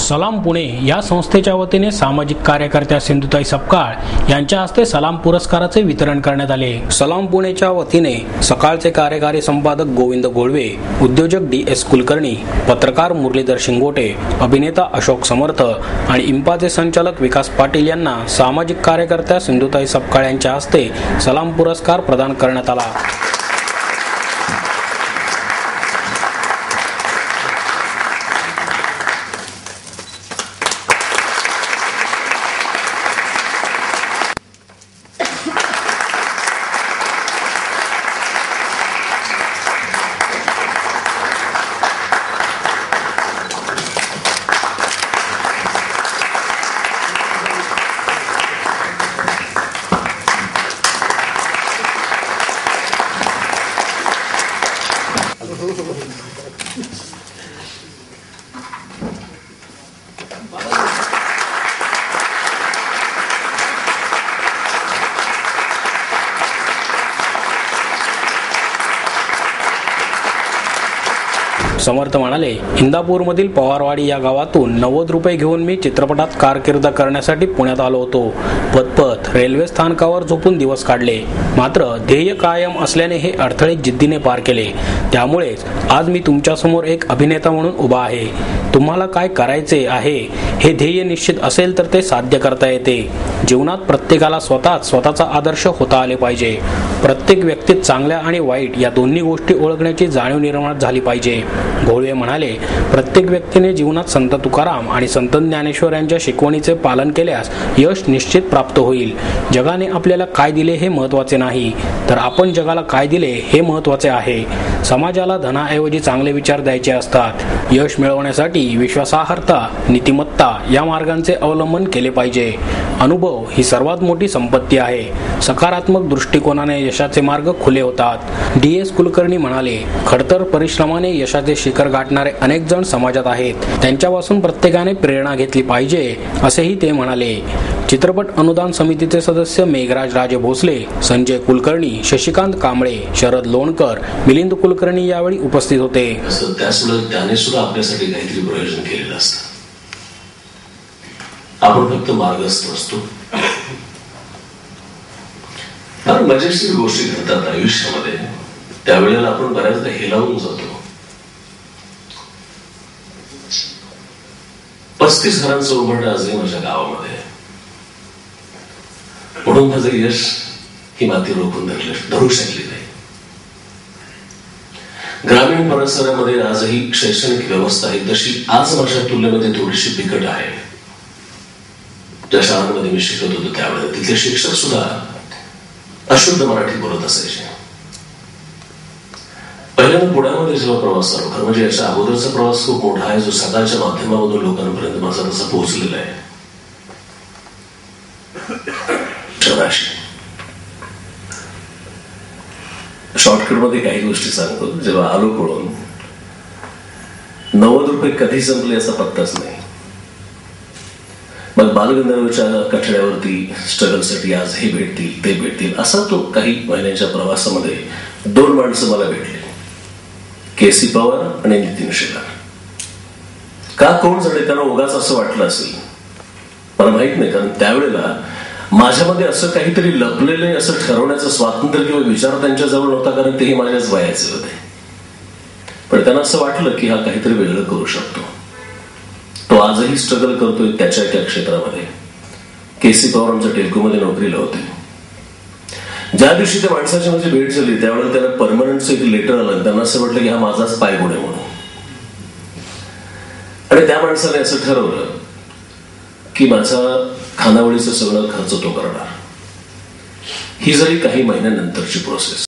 सलाम पुणे या संस्थेच्या वतीने सामाजिक कार्यकर्त्या सिंधुताई सपकाळ यांच्या हस्ते सलाम पुरस्काराचे वितरण करण्यात आले। सलाम पुणेच्या वतीने सकाळचे कार्यकारी संपादक गोविंद गोळवे, उद्योजक DS कुलकर्णी, पत्रकार मुरलीधर शिंगोटे, अभिनेता अशोक समर्थ आणि इंपाचे संचालक विकास पाटील यांना सामाजिक कार्यकर्त्या सिंधुताई सपकाळ यांच्या हस्ते सलाम पुरस्कार प्रदान करण्यात आला। समर्थ म्हणाले, इंदापूरमधील पवारवाडी या गावातून 90 रुपये घेऊन मी चित्रपटात कारकीर्द करण्यासाठी पुण्यात आलो होतो। पतपत रेल्वे स्थानकावर झोपून दिवस काढले, मात्र ध्येय कायम असल्याने हे अडथळे जिद्दीने पार केले। त्यामुळेच आज मी तुमच्यासमोर एक अभिनेता म्हणून उभा आहे। तुम्हाला काय करायचे आहे हे ध्येय निश्चित असेल तर ते साध्य करता येते। जीवनात प्रत्येकाला स्वतःचा आदर्श होता आले पाहिजे। प्रत्येक व्यक्तीत चांगल्या आणि वाईट या दोन्ही गोष्टी ओळखण्याची जाणीव निर्माण झाली पाहिजे। घोळवे म्हणाले, प्रत्येक व्यक्तीने जीवनात संत तुकाराम आणि संत ज्ञानेश्वर यांच्या शिकवणीचे पालन केल्यास यश निश्चित प्राप्त होईल। जगाने आपल्याला काय दिले हे महत्त्वाचे नाही, तर आपण जगाला काय दिले हे महत्त्वाचे आहे। समाजाला धनाऐवजी चांगले विचार द्यायचे असतात। यश मिळवण्यासाठी विश्वासार्हता, नीतिमत्ता या मार्गांचे अवलंबन केले पाहिजे। अनुभव ही सर्वात मोठी संपत्ती आहे। सकारात्मक दृष्टिकोनाने यशाचे मार्ग खुले होतात। DS कुलकर्णी म्हणाले, खडतर परिश्रमाने यशाचे शिखर गाठणारे अनेक जण समाजात आहेत। त्यांच्यापासून प्रत्येकाने प्रेरणा घेतली पाहिजे असेही ते म्हणाले। चित्रपट अनुदान समितीचे सदस्य मेघराज राजे भोसले, संजय कुलकर्णी, शशिकांत कांबळे, शरद लोणकर, मिलिंद कुलकर्णी यावेळी उपस्थित होते। त्याने सुद्धा आपल्यासाठी काहीतरी प्रयोजन केलेलं असतं। आपण फक्त मार्गस्थ असतो। फार मजेशीर गोष्टी घडतात आयुष्यामध्ये, त्यावेळेला आपण बऱ्याचदा हेलावून जातो। 35 घरांचं उंबरठं आजही माझ्या गावामध्ये, म्हणून माझं यश ही माती रोखून धरू शकली नाही। ग्रामीण परिसरामध्ये आजही शैक्षणिक व्यवस्था आहे तशी आज माझ्या तुलनेमध्ये थोडीशी बिकट आहे। ज्या शाळांमध्ये मी शिकत होतो त्यावेळेला तिथले शिक्षक सुद्धा अशुद्ध मराठी बोलत असायचे। पहिल्यांदा पुण्यामध्ये जेव्हा प्रवास चालू, खरं म्हणजे याच्या अगोदरचा प्रवास खूप मोठा आहे, जो सकाळच्या माध्यमामधून लोकांपर्यंत माझा तसा पोहोचलेला आहे। शॉर्टकट मध्ये काही गोष्टी सांगतो। जेव्हा आलो पळून, 90 रुपये कधी संपले असा पत्ताच नाही। मग बालगंधर्वच्या कठड्यावरती स्ट्रगलसाठी आज हे भेटतील ते भेटतील असा तो काही महिन्यांच्या प्रवासामध्ये 2 माणसं मला भेटली, KC पवार आणि नितीन शेलार। का कोण जडे त्यांना उगाच असं वाटलं असेल मला माहित नाही, कारण त्यावेळेला माझ्यामध्ये असं काहीतरी लपलेलं असं ठरवण्याचं स्वातंत्र्य किंवा विचार त्यांच्या जवळ नव्हता, कारण तेही माझ्याच वयाचे होते। पण त्यांना असं वाटलं की हा काहीतरी वेगळं करू शकतो। तो आजही स्ट्रगल करतोय त्याच्या त्या क्षेत्रामध्ये। KC पवार आमच्या टेल्कोमध्ये नोकरीला होते। ज्या दिवशी त्या माणसाची माझी भेट झाली त्यावेळेला त्याला परमनंटचं एक लेटर आलं। त्यांना असं वाटलं की हा माझाच पायगुण आहे म्हणून, आणि त्या माणसाने असं ठरवलं की माझा खानावळीचा सगळा खर्च तो करणार। ही जरी काही महिन्यानंतरची प्रोसेस।